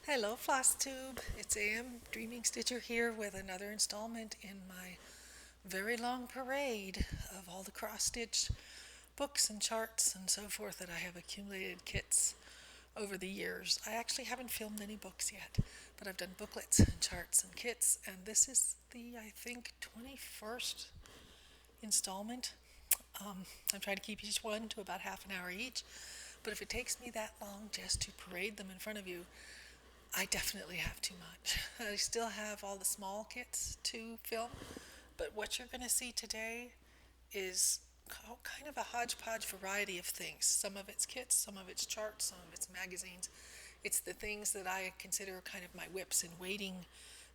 Hello, Flosstube. It's AM Dreaming Stitcher here with another installment in my very long parade of all the cross-stitch books and charts and so forth that I have accumulated kits over the years. I actually haven't filmed any books yet, but I've done booklets and charts and kits, and this is the, I think, 21st installment. I'm trying to keep each one to about half an hour each, but if it takes me that long just to parade them in front of you, I definitely have too much. I still have all the small kits to film, but what you're going to see today is kind of a hodgepodge variety of things. Some of it's kits, some of it's charts, some of it's magazines. It's the things that I consider kind of my whips in waiting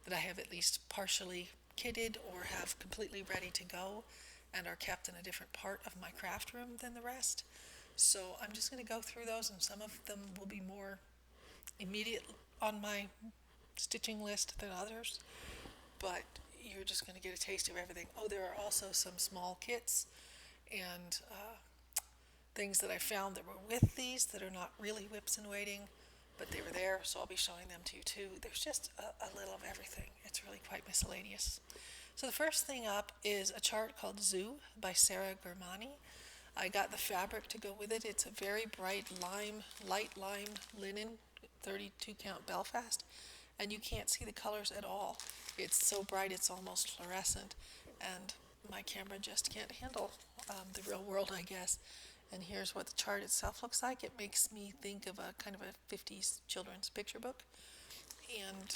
that I have at least partially kitted or have completely ready to go and are kept in a different part of my craft room than the rest. So I'm just going to go through those, and some of them will be more immediate on my stitching list than others, but you're just going to get a taste of everything. Oh, there are also some small kits and things that I found that were with these that are not really whips in waiting, but they were there, so I'll be showing them to you too. There's just a little of everything. It's really quite miscellaneous. So the first thing up is a chart called Zoo by Sarah Germani. I got the fabric to go with it. It's a very bright light lime linen, 32 count Belfast, and you can't see the colors at all. It's so bright it's almost fluorescent, and my camera just can't handle the real world, I guess. And here's what the chart itself looks like. It makes me think of a kind of a 50s children's picture book. And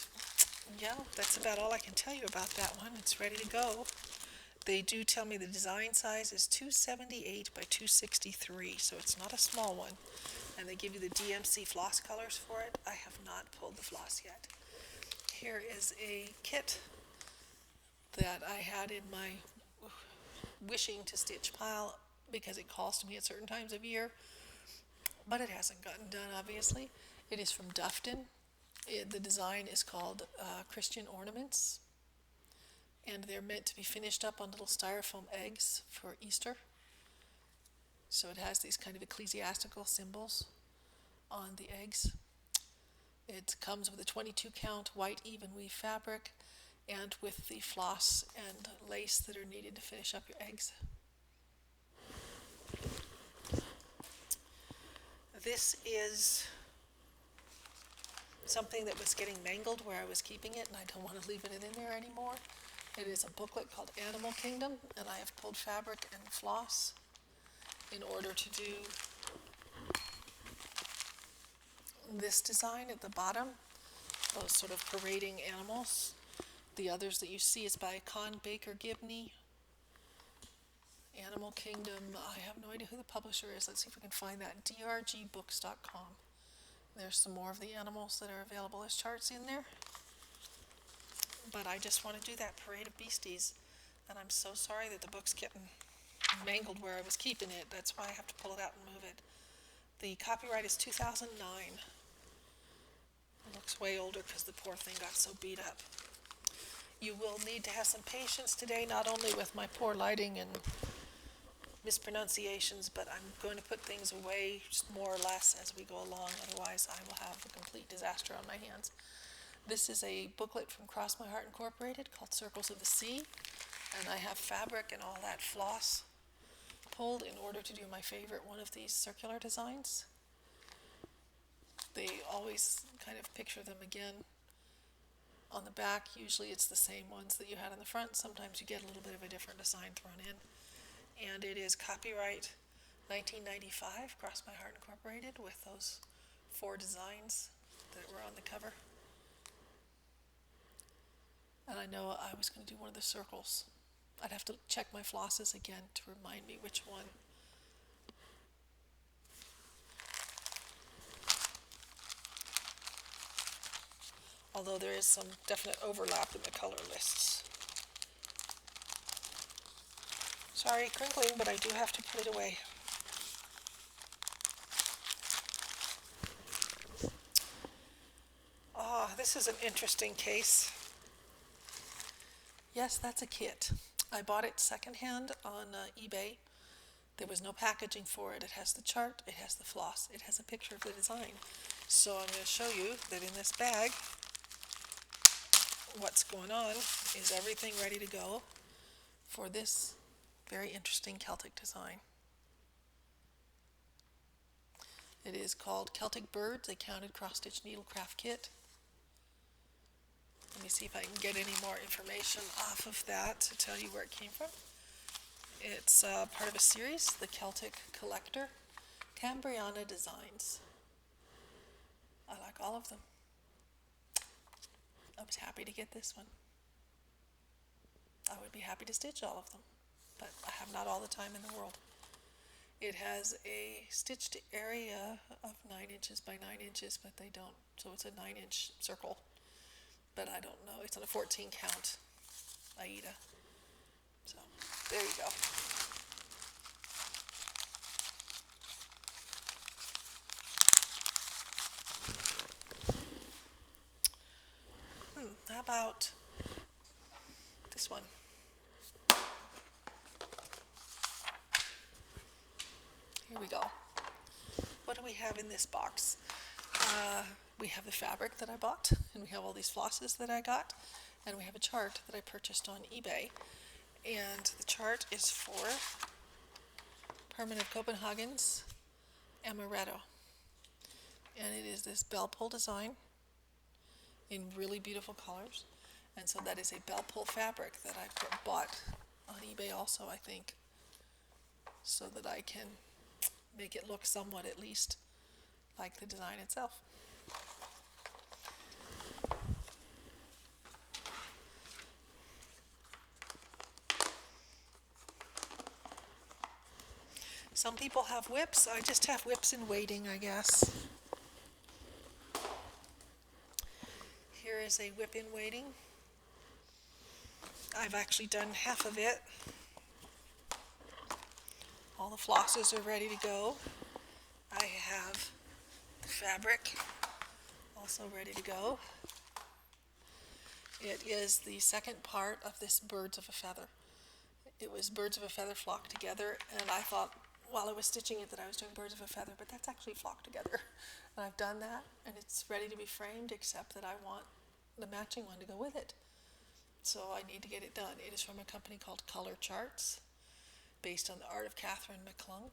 yeah, that's about all I can tell you about that one. It's ready to go. They do tell me the design size is 278 by 263, so it's not a small one. And they give you the DMC floss colors for it. I have not pulled the floss yet. Here is a kit that I had in my wishing to stitch pile because it calls to me at certain times of year, but it hasn't gotten done, obviously. It is from Dufton. The design is called Christian Ornaments, and they're meant to be finished up on little styrofoam eggs for Easter. So it has these kind of ecclesiastical symbols on the eggs. It comes with a 22 count white even weave fabric and with the floss and lace that are needed to finish up your eggs. This is something that was getting mangled where I was keeping it, and I don't want to leave it in there anymore. It is a booklet called Animal Kingdom, and I have pulled fabric and floss in order to do this design at the bottom, those sort of parading animals. The others that you see is by Con Baker Gibney. Animal Kingdom, I have no idea who the publisher is. Let's see if we can find that. drgbooks.com. There's some more of the animals that are available as charts in there. But I just want to do that parade of beasties, and I'm so sorry that the book's getting mangled where I was keeping it. That's why I have to pull it out and move it. The copyright is 2009. It looks way older because the poor thing got so beat up. You will need to have some patience today, not only with my poor lighting and mispronunciations, but I'm going to put things away just more or less as we go along. Otherwise, I will have a complete disaster on my hands. This is a booklet from Cross My Heart Incorporated called Circles of the Sea, and I have fabric and all that floss pulled in order to do my favorite one of these circular designs. They always kind of picture them again on the back. Usually it's the same ones that you had on the front. Sometimes you get a little bit of a different design thrown in. And it is copyright 1995, Cross My Heart Incorporated, with those 4 designs that were on the cover. And I know I was going to do one of the circles. I'd have to check my flosses again to remind me which one. Although there is some definite overlap in the color lists. Sorry, crinkling, but I do have to put it away. Ah, this is an interesting case. Yes, that's a kit. I bought it secondhand on eBay. There was no packaging for it. It has the chart, it has the floss, it has a picture of the design. So I'm going to show you that in this bag, what's going on is everything ready to go for this very interesting Celtic design. It is called Celtic Birds, a Counted Cross-Stitch Needlecraft Kit. Let me see if I can get any more information off of that to tell you where it came from. It's part of a series, the Celtic Collector, Cambriana Designs. I like all of them. I was happy to get this one. I would be happy to stitch all of them, but I have not all the time in the world. It has a stitched area of 9 inches by 9 inches, but they don't, so it's a 9-inch circle. But I don't know, it's on a 14 count Aida. So, there you go. How about this one? Here we go. What do we have in this box? We have the fabric that I bought, and we have all these flosses that I got, and we have a chart that I purchased on eBay. And the chart is for Permanent Copenhagen's Amaretto. And it is this bell pull design in really beautiful colors. And so that is a bell pull fabric that I bought on eBay also, I think, so that I can make it look somewhat at least like the design itself. Some people have whips. I just have whips in waiting, I guess. Here is a whip in waiting. I've actually done half of it. All the flosses are ready to go. I have the fabric also ready to go. It is the second part of this Birds of a Feather. It was Birds of a Feather flocked together, and I thought while I was stitching it that I was doing Birds of a Feather, but that's actually flocked together. And I've done that, and it's ready to be framed, except that I want the matching one to go with it. So I need to get it done. It is from a company called Color Charts, based on the art of Catherine McClung.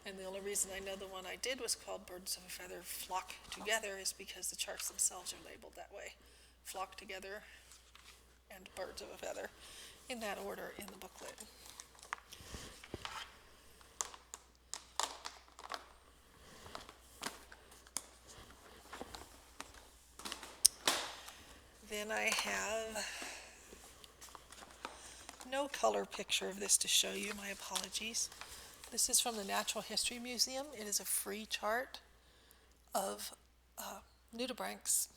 And the only reason I know the one I did was called Birds of a Feather Flock Together is because the charts themselves are labeled that way. Flock Together and Birds of a Feather, in that order in the booklet. Then I have no color picture of this to show you, my apologies. This is from the Natural History Museum. It is a free chart of nudibranchs.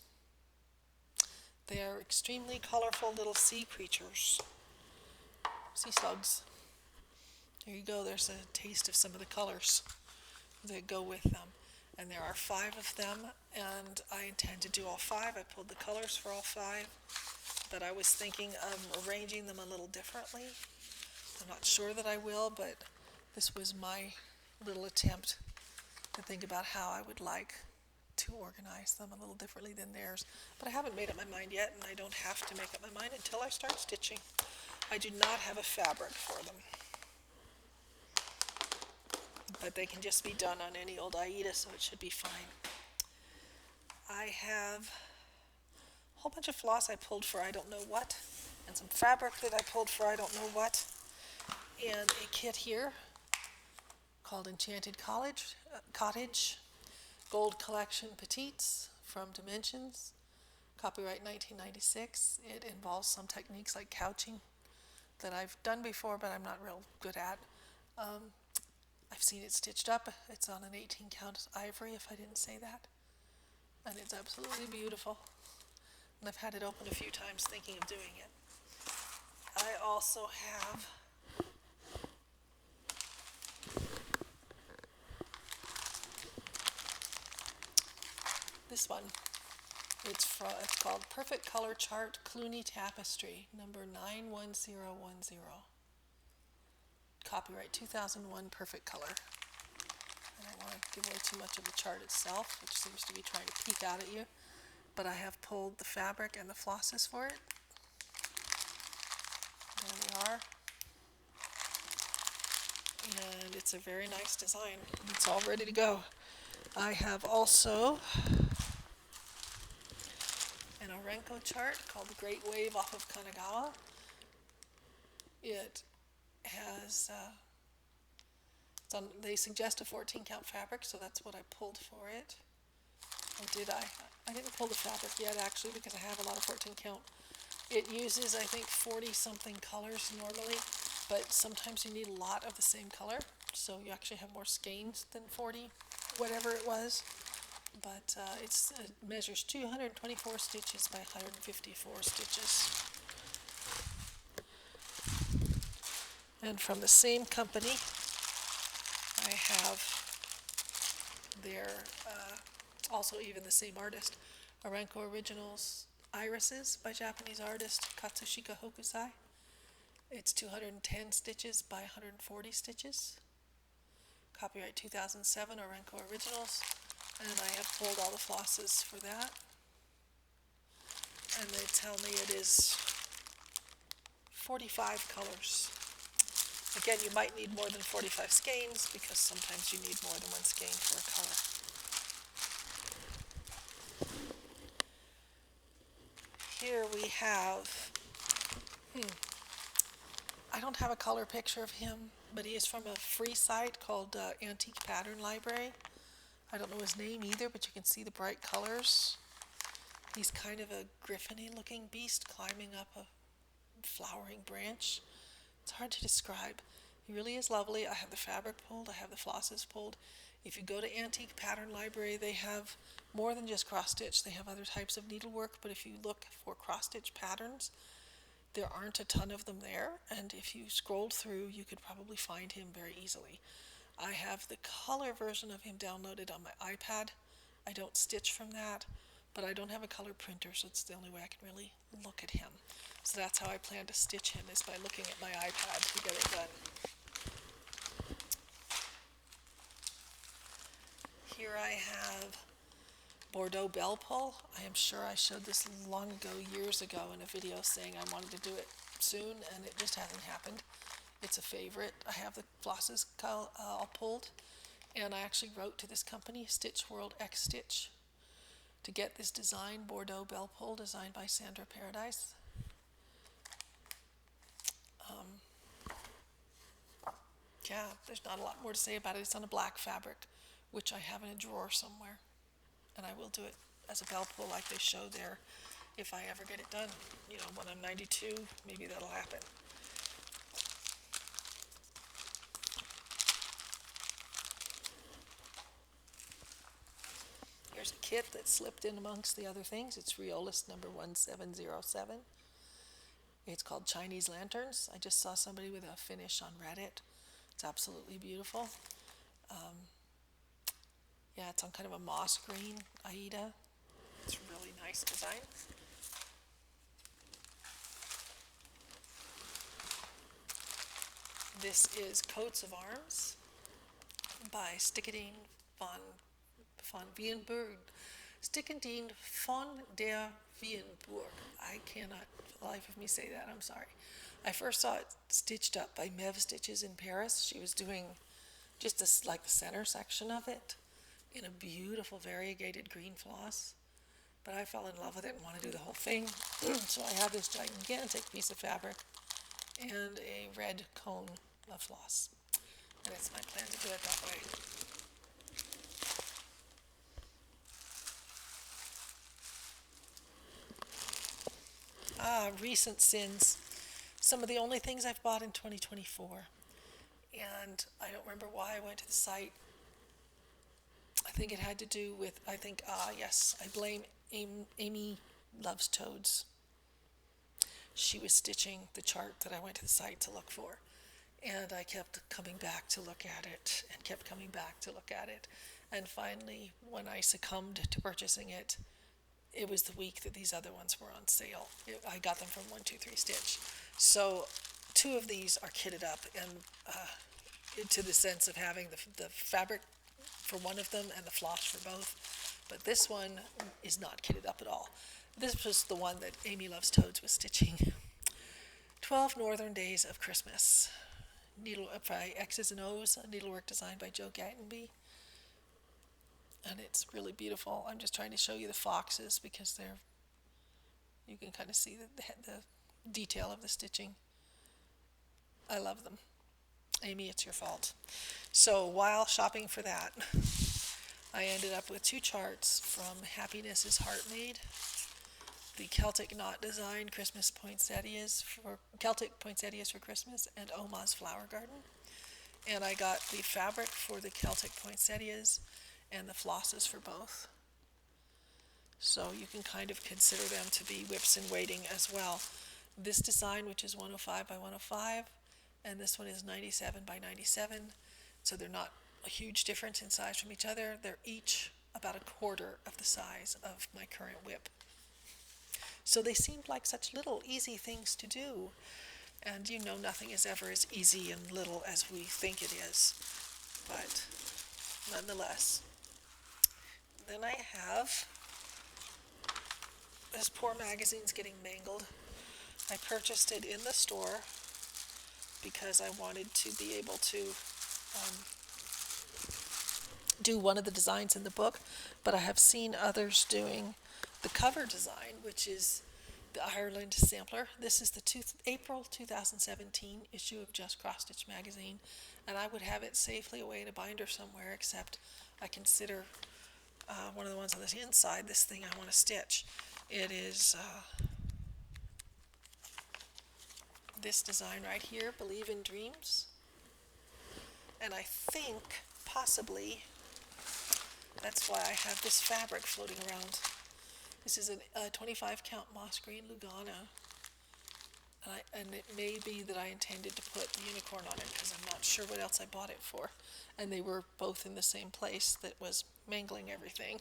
They are extremely colorful little sea creatures, sea slugs. There you go, there's a taste of some of the colors that go with them. And there are 5 of them, and I intend to do all 5. I pulled the colors for all 5, but I was thinking of arranging them a little differently. I'm not sure that I will, but this was my little attempt to think about how I would like to organize them a little differently than theirs. But I haven't made up my mind yet, and I don't have to make up my mind until I start stitching. I do not have a fabric for them, but they can just be done on any old Aida, so it should be fine. I have a whole bunch of floss I pulled for I don't know what, and some fabric that I pulled for I don't know what, and a kit here called Enchanted Cottage, Gold Collection Petites from Dimensions, copyright 1996. It involves some techniques like couching that I've done before, but I'm not real good at. I've seen it stitched up. It's on an 18 count ivory, if I didn't say that. And it's absolutely beautiful. And I've had it open a few times thinking of doing it. I also have this one. It's called Perfect Color Chart Cluny Tapestry, number 91010. Copyright 2001, Perfect Color. And I want to give away too much of the chart itself, which seems to be trying to peek out at you. But I have pulled the fabric and the flosses for it. There we are. And it's a very nice design. It's all ready to go. I have also an Orenco chart called the Great Wave off of Kanagawa. It has, they suggest a 14 count fabric, so that's what I pulled for it. Or did I? I didn't pull the fabric yet actually because I have a lot of 14 count. It uses, I think, 40 something colors normally, but sometimes you need a lot of the same color, so you actually have more skeins than 40, whatever it was. But it measures 224 stitches by 154 stitches. And from the same company, I have their, also even the same artist, Orenco Originals Irises by Japanese artist Katsushika Hokusai. It's 210 stitches by 140 stitches. Copyright 2007, Orenco Originals. And I have pulled all the flosses for that. And they tell me it is 45 colors. Again, you might need more than 45 skeins because sometimes you need more than one skein for a color. Here we have, I don't have a color picture of him, but he is from a free site called Antique Pattern Library. I don't know his name either, but you can see the bright colors. He's kind of a griffin-y looking beast climbing up a flowering branch. It's hard to describe. He really is lovely. I have the fabric pulled. I have the flosses pulled. If you go to Antique Pattern Library, they have more than just cross-stitch. They have other types of needlework, but if you look for cross-stitch patterns, there aren't a ton of them there, and if you scrolled through, you could probably find him very easily. I have the color version of him downloaded on my iPad. I don't stitch from that, but I don't have a color printer, so it's the only way I can really look at him. So that's how I plan to stitch him, is by looking at my iPad to get it done. Here I have Bordeaux Belle Pull. I am sure I showed this long ago, years ago, in a video saying I wanted to do it soon, and it just hasn't happened. It's a favorite. I have the flosses all pulled, and I actually wrote to this company, Stitch World X Stitch, to get this design, Bordeaux Belle Pull, designed by Sandra Paradise. Yeah, there's not a lot more to say about it. It's on a black fabric, which I have in a drawer somewhere, and I will do it as a belle pull like they show there if I ever get it done. You know, when I'm 92, maybe that'll happen. Here's a kit that slipped in amongst the other things. It's Riolis number 1707. It's called Chinese Lanterns. I just saw somebody with a finish on Reddit. It's absolutely beautiful. Yeah, it's on kind of a moss green Aida. It's a really nice design. This is Coats of Arms by Stickadine von Wienburg. Stickadine von der Wienburg. I cannot for the life of me say that, I'm sorry. I first saw it stitched up by Mev Stitches in Paris. She was doing just this, like the center section of it in a beautiful variegated green floss. But I fell in love with it and want to do the whole thing. So I have this gigantic piece of fabric and a red cone of floss. And it's my plan to do it that way. Recent sins. Some of the only things I've bought in 2024. And I don't remember why I went to the site. I think it had to do with, yes, I blame Amy Loves Toads. She was stitching the chart that I went to the site to look for. And I kept coming back to look at it and kept coming back to look at it. And finally, when I succumbed to purchasing it, it was the week that these other ones were on sale. I got them from 123 Stitch. So 2 of these are kitted up, and to the sense of having the fabric for one of them and the floss for both. But this one is not kitted up at all. This was the one that Amy Loves Toads was stitching. 12 Northern Days of Christmas. Needle by X's and O's, a needlework design by Joe Gattenby. And it's really beautiful. I'm just trying to show you the foxes because you can kind of see the detail of the stitching. I love them. Amy, it's your fault. So while shopping for that, I ended up with 2 charts from Happiness is Heart Made, the Celtic Knot Design Christmas Celtic Poinsettias for Christmas, and Oma's Flower Garden. And I got the fabric for the Celtic Poinsettias and the flosses for both. So you can kind of consider them to be whips in waiting as well. This design, which is 105 by 105, and this one is 97 by 97, so they're not a huge difference in size from each other. They're each about a quarter of the size of my current whip. So they seemed like such little easy things to do, and you know nothing is ever as easy and little as we think it is, but nonetheless. Then I have, this poor magazine's getting mangled. I purchased it in the store because I wanted to be able to do one of the designs in the book, but I have seen others doing the cover design, which is the Ireland sampler. This is the April 2017 issue of Just Cross Stitch magazine, and I would have it safely away in a binder somewhere, except I consider one of the ones on the inside, this thing I want to stitch. It is this design right here, Believe in Dreams. And I think possibly that's why I have this fabric floating around. This is a 25 count moss green Lugana. And it may be that I intended to put the unicorn on it because I'm not sure what else I bought it for. And they were both in the same place that was mangling everything.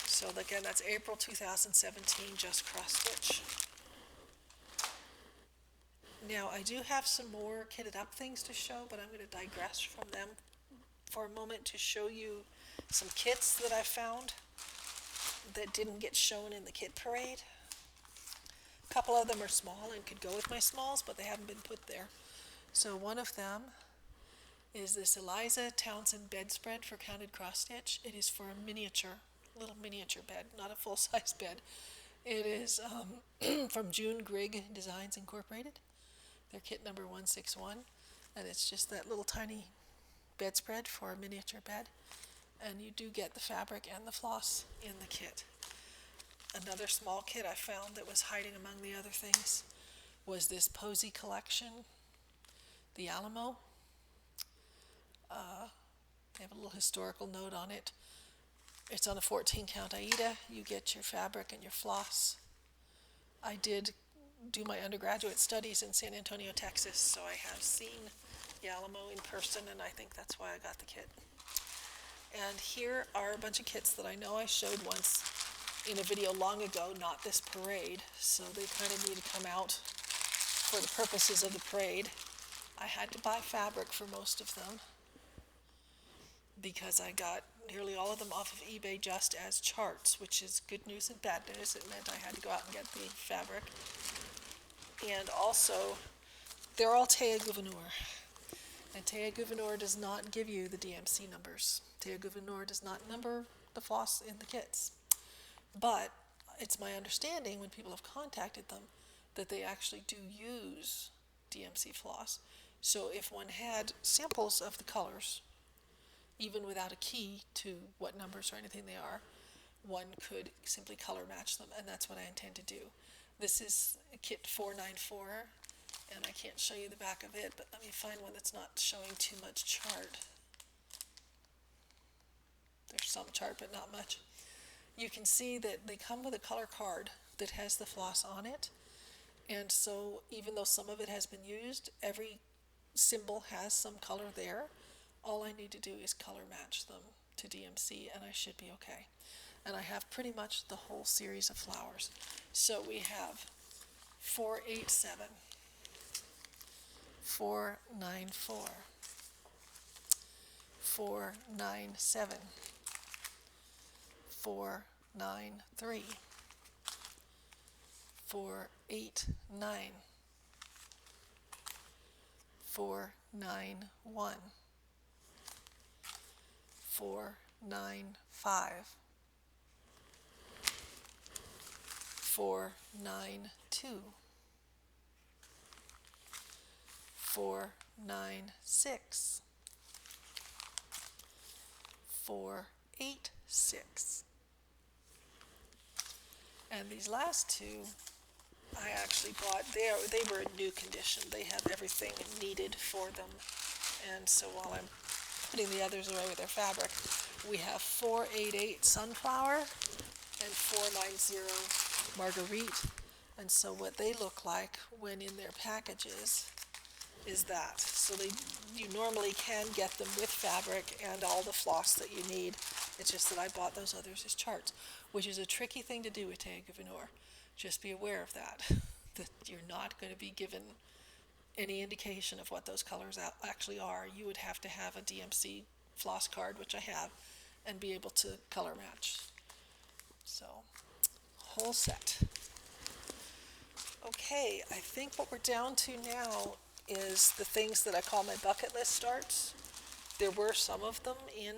So again, that's April 2017, Just Cross Stitch. Now I do have some more kitted up things to show, but I'm going to digress from them for a moment to show you some kits that I found that didn't get shown in the kit parade. A couple of them are small and could go with my smalls, but they haven't been put there. So one of them is this Eliza Townsend bedspread for counted cross stitch. It is for a little miniature bed, not a full-size bed. It is from June Grigg Designs Incorporated. Their kit number 161, and it's just that little tiny bedspread for a miniature bed, and you do get the fabric and the floss in the kit. Another small kit I found that was hiding among the other things was this Posy collection, the Alamo. They have a little historical note on it. It's on a 14 count Aida. You get your fabric and your floss. I did do my undergraduate studies in San Antonio, Texas, so I have seen the Alamo in person, and I think that's why I got the kit. And here are a bunch of kits that I know I showed once in a video long ago, not this parade, so they kind of need to come out for the purposes of the parade. I had to buy fabric for most of them because I got nearly all of them off of eBay just as charts, which is good news and bad news. It meant I had to go out and get the fabric. And also, they're all Théa Gouverneur. And Théa Gouverneur does not give you the DMC numbers. Théa Gouverneur does not number the floss in the kits. But it's my understanding when people have contacted them that they actually do use DMC floss. So if one had samples of the colors, even without a key to what numbers or anything they are, one could simply color match them, and that's what I intend to do. This is kit 494, and I can't show you the back of it, but let me find one that's not showing too much chart. There's some chart, but not much. You can see that they come with a color card that has the floss on it, and so even though some of it has been used, every symbol has some color there. All I need to do is color match them to DMC, and I should be okay. And I have pretty much the whole series of flowers. So we have 487, 494, 497, 493, 489, 491, 495, 492, 496, 486. And these last two I actually bought. They were in new condition. They had everything needed for them. And so while I'm putting the others away with their fabric, we have 488 Sunflower and 490 Marguerite. And so what they look like when in their packages is that. So you normally can get them with fabric and all the floss that you need. It's just that I bought those others as charts, which is a tricky thing to do with tag of velour. Just be aware of that, that you're not going to be given any indication of what those colors actually are. You would have to have a DMC floss card, which I have, and be able to color match. So, whole set. Okay, I think what we're down to now is the things that I call my bucket list starts. There were some of them in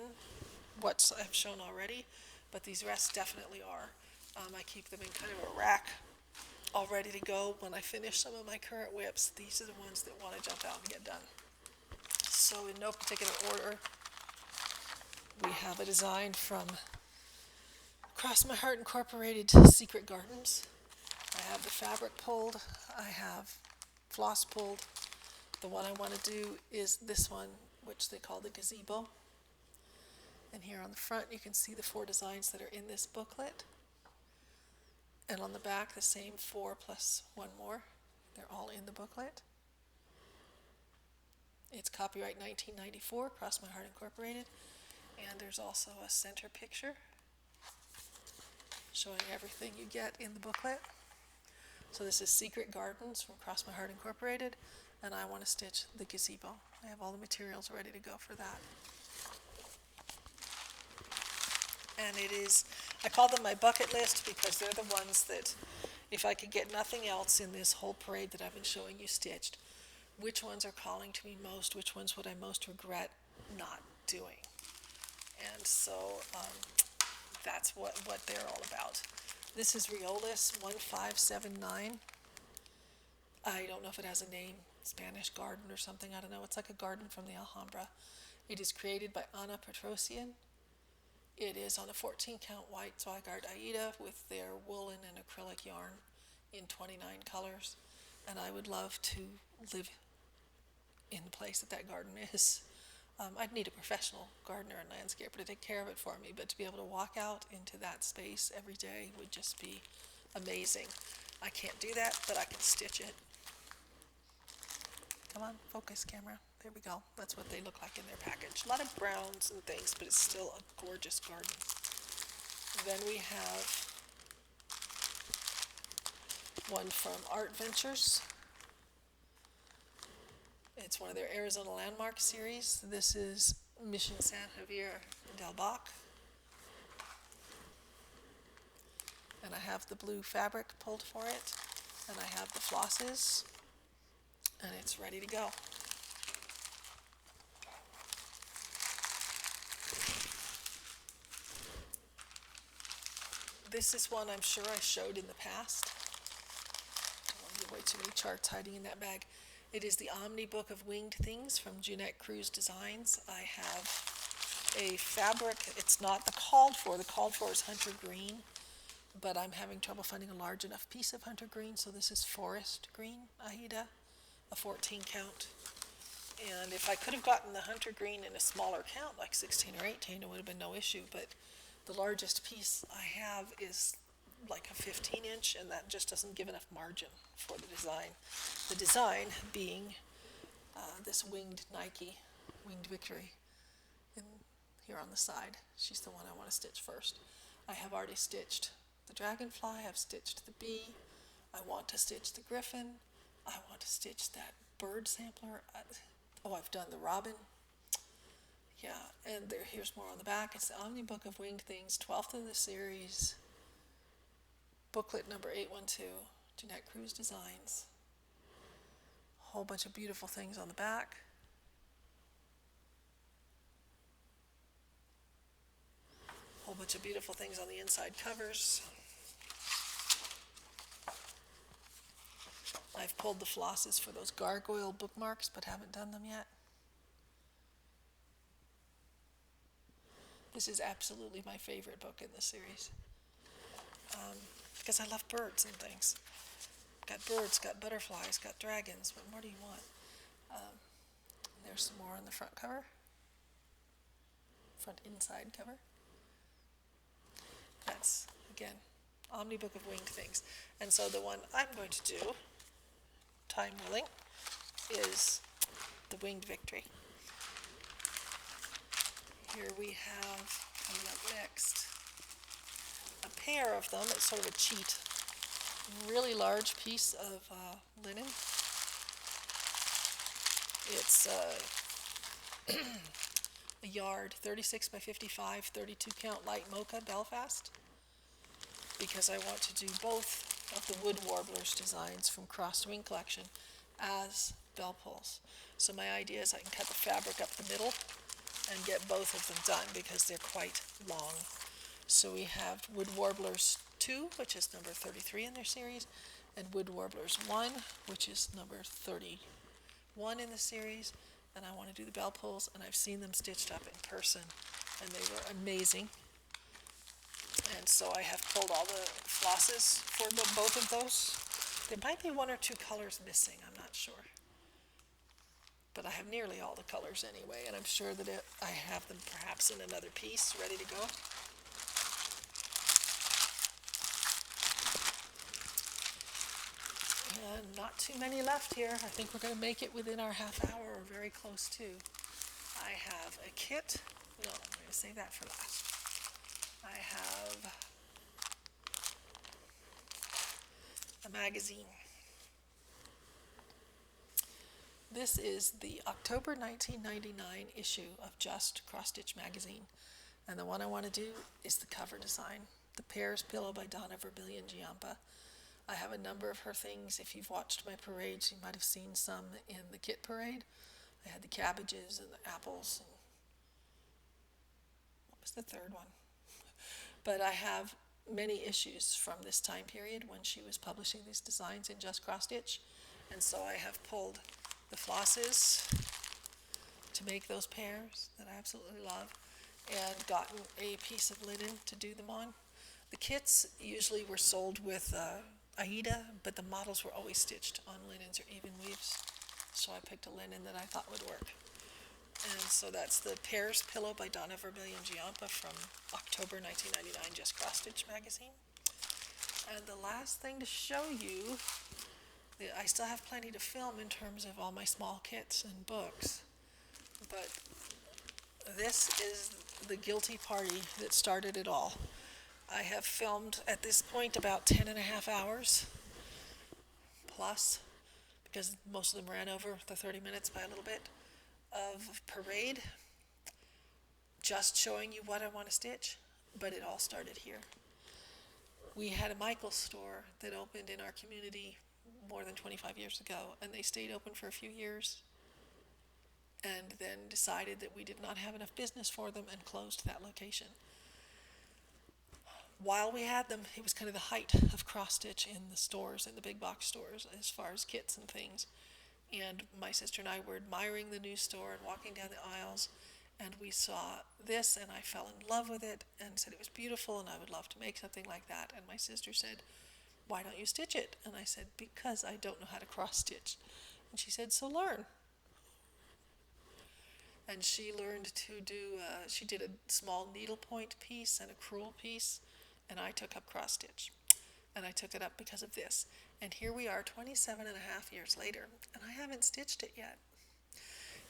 what I've shown already, but these rest definitely are. I keep them in kind of a rack, all ready to go. When I finish some of my current whips, these are the ones that want to jump out and get done. So in no particular order, we have a design from Cross My Heart Incorporated Secret Gardens. I have the fabric pulled, I have floss pulled. The one I want to do is this one, which they call the gazebo. And here on the front you can see the 4 designs that are in this booklet. And on the back the same 4 plus 1 more. They're all in the booklet. It's copyright 1994, Cross My Heart Incorporated. And there's also a center picture showing everything you get in the booklet. So this is Secret Gardens from Cross My Heart Incorporated, and I want to stitch the gazebo. I have all the materials ready to go for that. And it is, I call them my bucket list because they're the ones that, if I could get nothing else in this whole parade that I've been showing you stitched, which ones are calling to me most, which ones would I most regret not doing. And so that's what they're all about. This is Riolis 1579. I don't know if it has a name, Spanish garden or something, I don't know. It's like a garden from the Alhambra. It is created by Ana Petrosian. It is on a 14 count white Zweigart Aida with their woolen and acrylic yarn in 29 colors. And I would love to live in the place that garden is. I'd need a professional gardener and landscaper to take care of it for me, but to be able to walk out into that space every day would just be amazing. I can't do that, but I can stitch it. Come on, focus camera. There we go. That's what they look like in their package. A lot of browns and things, but it's still a gorgeous garden. Then we have one from Art Ventures. It's one of their Arizona Landmark series. This is Mission San Javier del Bac. And I have the blue fabric pulled for it. And I have the flosses. And it's ready to go. This is one I'm sure I showed in the past. Don't give way too many charts hiding in that bag. It is the Omni Book of Winged Things from Jeanette Cruz Designs. I have a fabric, it's not the called for is hunter green, but I'm having trouble finding a large enough piece of hunter green, so this is forest green Aida, a 14 count. And if I could have gotten the hunter green in a smaller count, like 16 or 18, it would have been no issue, but the largest piece I have is like a 15 inch, and that just doesn't give enough margin for the design. The design being this winged Nike, Winged Victory, in here on the side. She's the one I want to stitch first. I have already stitched the dragonfly, I've stitched the bee, I want to stitch the griffin, I want to stitch that bird sampler. I've done the robin. Yeah, and here's more on the back. It's the Omnibook of Winged Things, 12th in the series, booklet number 812, Jeanette Cruz Designs. A whole bunch of beautiful things on the back. A whole bunch of beautiful things on the inside covers. I've pulled the flosses for those gargoyle bookmarks, but haven't done them yet. This is absolutely my favorite book in this series, because I love birds and things. Got birds, got butterflies, got dragons. What more do you want? There's some more on the front cover, front inside cover. That's, again, Omnibook of Winged Things. And so the one I'm going to do, time willing, is the Winged Victory. Here we have, coming up next, a pair of them. It's sort of a cheat. Really large piece of linen. It's a yard, 36 by 55, 32 count light mocha Belfast, because I want to do both of the Wood Warblers designs from Crossed Wing Collection as bell pulls. So my idea is I can cut the fabric up the middle and get both of them done because they're quite long. So we have Wood Warblers 2, which is number 33 in their series, and Wood Warblers 1, which is number 31 in the series. And I want to do the bell pulls, and I've seen them stitched up in person, and they were amazing. And so I have pulled all the flosses for both of those. There might be one or two colors missing, I'm not sure. But I have nearly all the colors anyway, and I'm sure that I have them perhaps in another piece ready to go. And not too many left here. I think we're going to make it within our half hour, or very close to. I have a kit. No, I'm going to save that for last. I have a magazine. This is the October 1999 issue of Just Cross Stitch magazine. And the one I want to do is the cover design. The Pear's Pillow by Donna Vermillion Giampa. I have a number of her things. If you've watched my parades, you might have seen some in the kit parade. I had the cabbages and the apples. And what was the third one? But I have many issues from this time period when she was publishing these designs in Just Cross Stitch. And so I have pulled the flosses to make those pairs that I absolutely love, and gotten a piece of linen to do them on. The kits usually were sold with Aida, but the models were always stitched on linens or even weaves. So I picked a linen that I thought would work. And so that's the Pear's Pillow by Donna Vermillion Giampa from October 1999, Just Cross Stitch magazine. And the last thing to show you, I still have plenty to film in terms of all my small kits and books, but this is the guilty party that started it all. I have filmed at this point about 10 and a half hours plus, because most of them ran over the 30 minutes by a little bit, of parade, just showing you what I want to stitch, but it all started here. We had a Michael's store that opened in our community more than 25 years ago, and they stayed open for a few years and then decided that we did not have enough business for them and closed that location. While we had them, it was kind of the height of cross stitch in the stores, in the big box stores, as far as kits and things. And my sister and I were admiring the new store and walking down the aisles, and we saw this, and I fell in love with it and said it was beautiful and I would love to make something like that. And my sister said, "Why don't you stitch it?" And I said, "Because I don't know how to cross stitch." And she said, "So learn." And she learned to do, she did a small needlepoint piece and a crewel piece, and I took up cross stitch. And I took it up because of this. And here we are 27 and a half years later, and I haven't stitched it yet.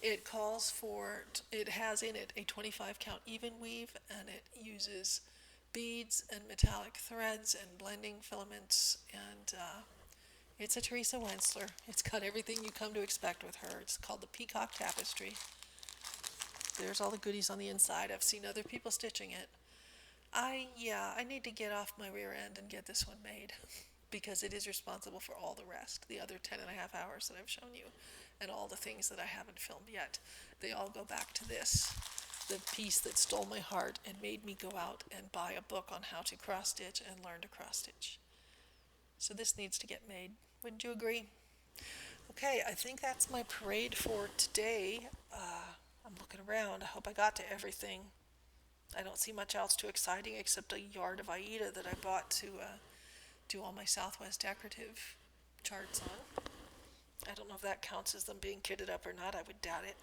It calls for, it has in it a 25 count even weave, and it uses beads and metallic threads and blending filaments, and it's a Teresa Wensler. It's got everything you come to expect with her. It's called the Peacock Tapestry. there's all the goodies on the inside. I've seen other people stitching it. I need to get off my rear end and get this one made because it is responsible for all the rest, the other 10 and a half hours that I've shown you, and all the things that I haven't filmed yet. They all go back to this, the piece that stole my heart and made me go out and buy a book on how to cross stitch and learn to cross stitch. So this needs to get made. Wouldn't you agree? Okay, I think that's my parade for today. I'm looking around. I hope I got to everything. I don't see much else too exciting except a yard of Aida that I bought to do all my Southwest decorative charts on. I don't know if that counts as them being kitted up or not. I would doubt it.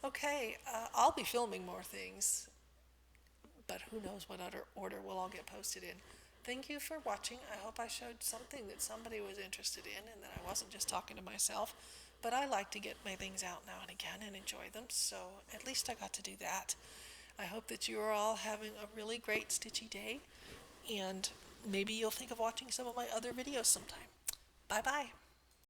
Okay, I'll be filming more things, but who knows what other order will all get posted in. Thank you for watching. I hope I showed something that somebody was interested in and that I wasn't just talking to myself. But I like to get my things out now and again and enjoy them, so at least I got to do that. I hope that you are all having a really great stitchy day, and maybe you'll think of watching some of my other videos sometime. Bye-bye.